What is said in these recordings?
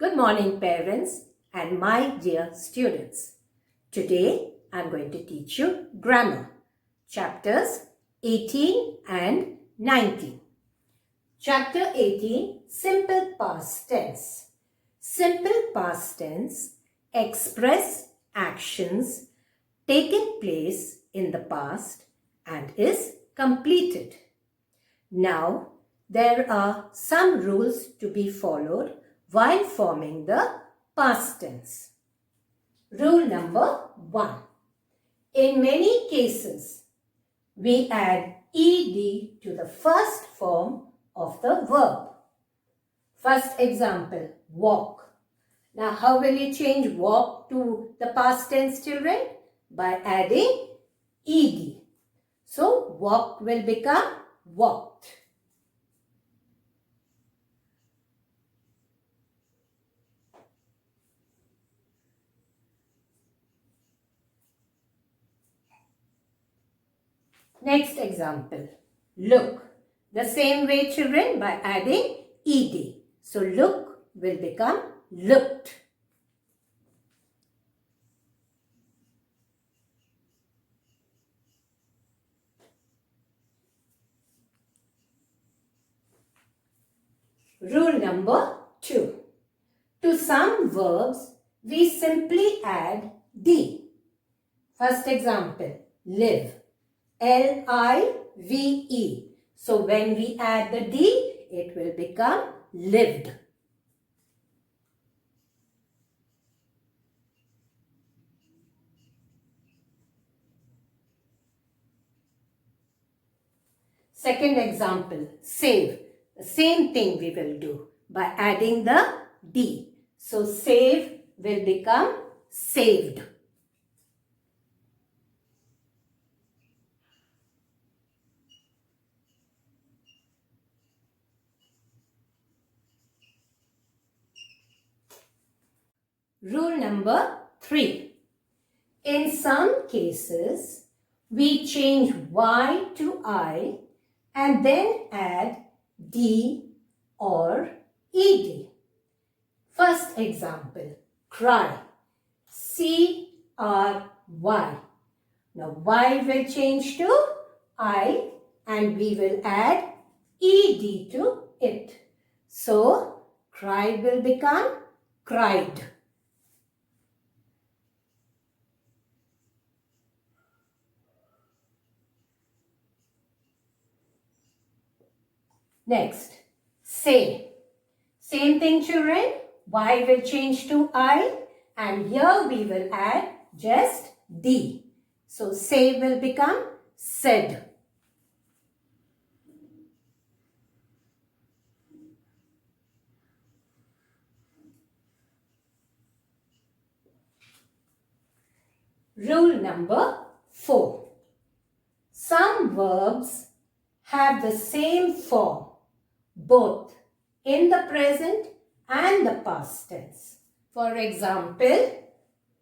Good morning, parents and my dear students. Today I'm going to teach you grammar, chapters 18 and 19. Chapter 18, Simple Past Tense. Simple past tense express actions taken place in the past and is completed. Now, there are some rules to be followed while forming the past tense. Rule number 1. In many cases, we add ed to the first form of the verb. First example, walk. Now, how will you change walk to the past tense, children? By adding ed. So, walk will become walked. Next example, look. The same way, children, by adding ed. So, look will become looked. Rule number 2. To some verbs, we simply add d. First example, live. L-I-V-E. So when we add the d, it will become lived. Second example, save. The same thing we will do by adding the d. So save will become saved. Rule number 3. In some cases, we change y to I and then add d or ed. First example, cry. C-R-Y. Now y will change to I and we will add ed to it. So, cry will become cried. Next, say. Same thing, children. Y will change to I and here we will add just D. So, say will become said. Rule number 4. Some verbs have the same form, both in the present and the past tense. For example,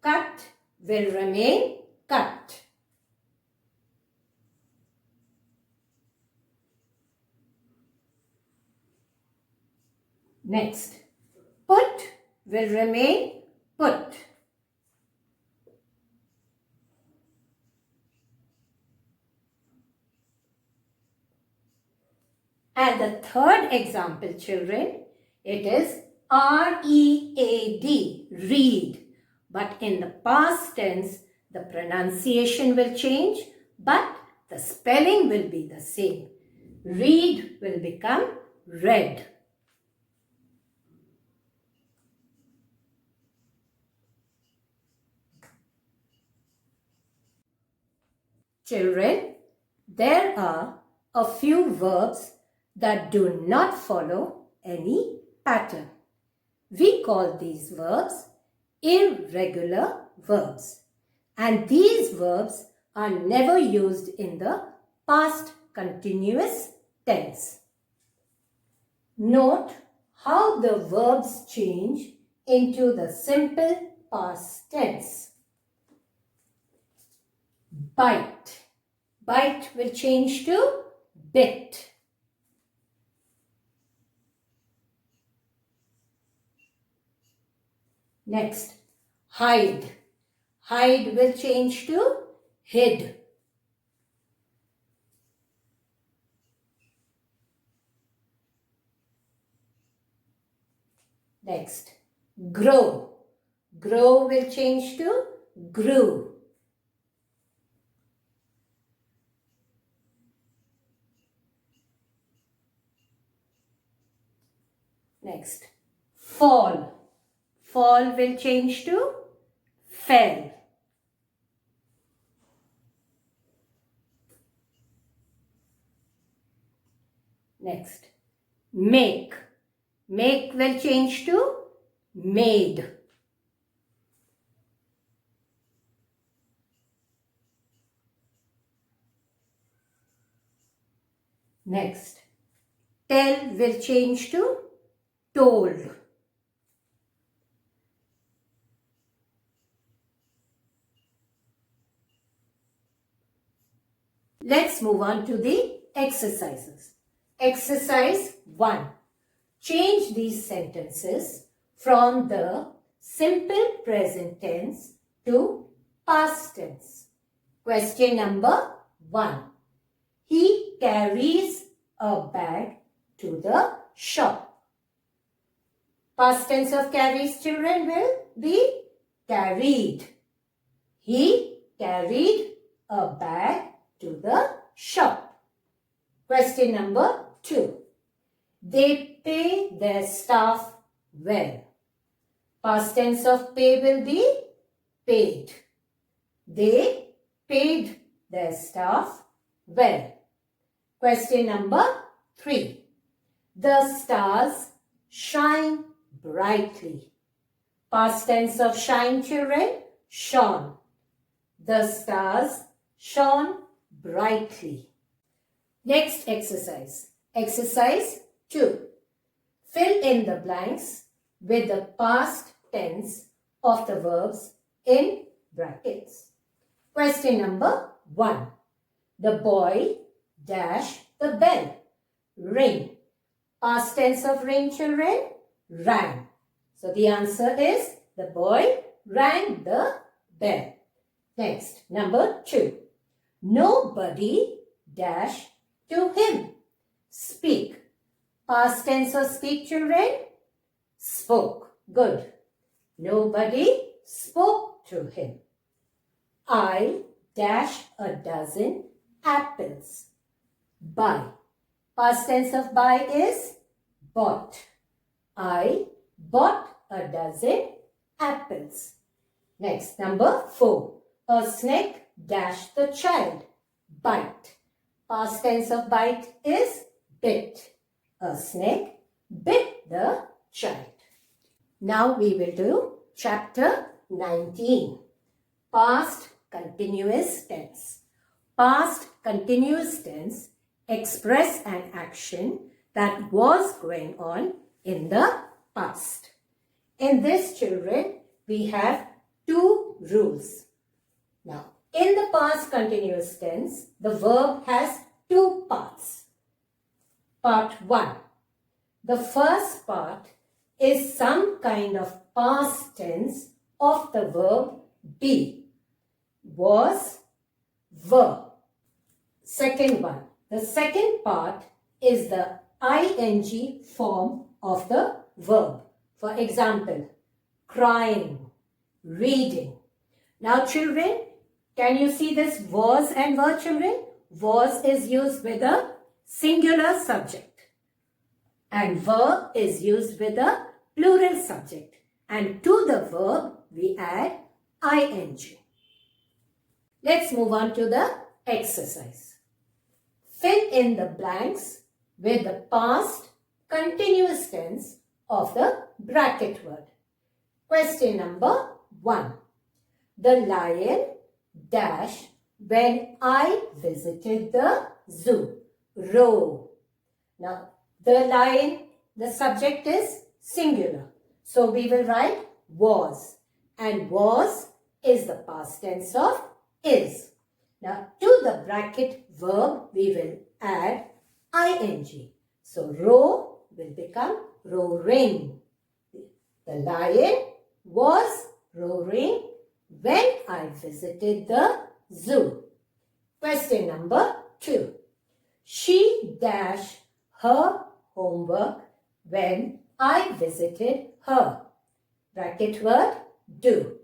cut will remain cut. Next, put will remain put. And the third example, children, it is R-E-A-D, read. But in the past tense, the pronunciation will change, but the spelling will be the same. Read will become read. Children, there are a few verbs that do not follow any pattern. We call these verbs irregular verbs, and these verbs are never used in the past continuous tense. Note how the verbs change into the simple past tense. Bite. Bite will change to bit. Next, hide. Hide will change to hid. Next, grow. Grow will change to grew. Next, fall. Fall will change to fell. Next, make. Make will change to made. Next, tell will change to told. Let's move on to the exercises. Exercise 1. Change these sentences from the simple present tense to past tense. Question number 1. He carries a bag to the shop. Past tense of carries, children, will be carried. He carried a bag to the shop. Question number 2. They pay their staff well. Past tense of pay will be paid. They paid their staff well. Question number 3. The stars shine brightly. Past tense of shine, children, shone. The stars shone brightly. Next exercise. Exercise 2. Fill in the blanks with the past tense of the verbs in brackets. Question number 1. The boy dash the bell. Ring. Past tense of ring, children, rang. So the answer is the boy rang the bell. Next, number 2. Nobody dash to him. Speak. Past tense of speak, children, spoke. Good. Nobody spoke to him. I dash a dozen apples. Buy. Past tense of buy is bought. I bought a dozen apples. Next, number 4. A snake dashed the child. Bite. Past tense of bite is bit. A snake bit the child. Now we will do chapter 19. Past continuous tense. Past continuous tense express an action that was going on in the past. In this, children, we have 2 rules. Now, in the past continuous tense, the verb has 2 parts. Part 1. The first part is some kind of past tense of the verb be. Was, were. Second one. The second part is the ing form of the verb. For example, crying, reading. Now, children, can you see this was and were, children? Was is used with a singular subject and were is used with a plural subject, and to the verb we add ing. Let's move on to the exercise. Fill in the blanks with the past continuous tense of the bracket word. Question number 1. The lion dash when I visited the zoo. Row. Now, the lion, the subject is singular. So we will write was. And was is the past tense of is. Now, to the bracket verb, we will add ing. So, row will become rowing. The lion was roaring when I visited the zoo. Question number 2. She dashed her homework when I visited her. Bracket word do.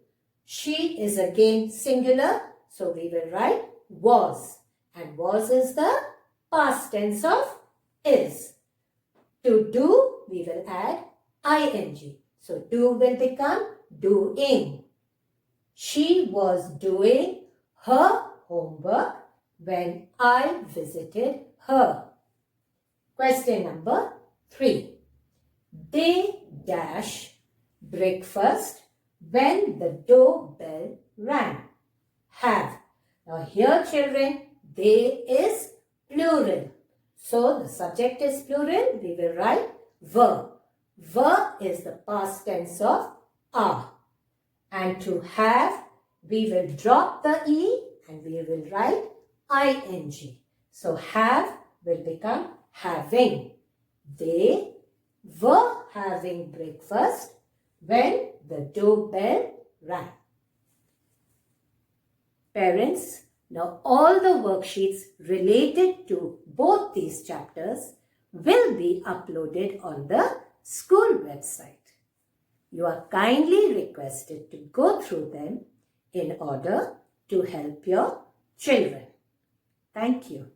She is again singular, so we will write was. And was is the past tense of is. To do, we will add ing. So do will become doing. She was doing her homework when I visited her. Question number 3. They dash breakfast when the doorbell rang. Have. Now here children, they is plural. So the subject is plural, we will write were. Were is the past tense of are. And to have, we will drop the e and we will write ing. So have will become having. They were having breakfast when the doorbell rang. Parents, now all the worksheets related to both these chapters will be uploaded on the school website. You are kindly requested to go through them in order to help your children. Thank you.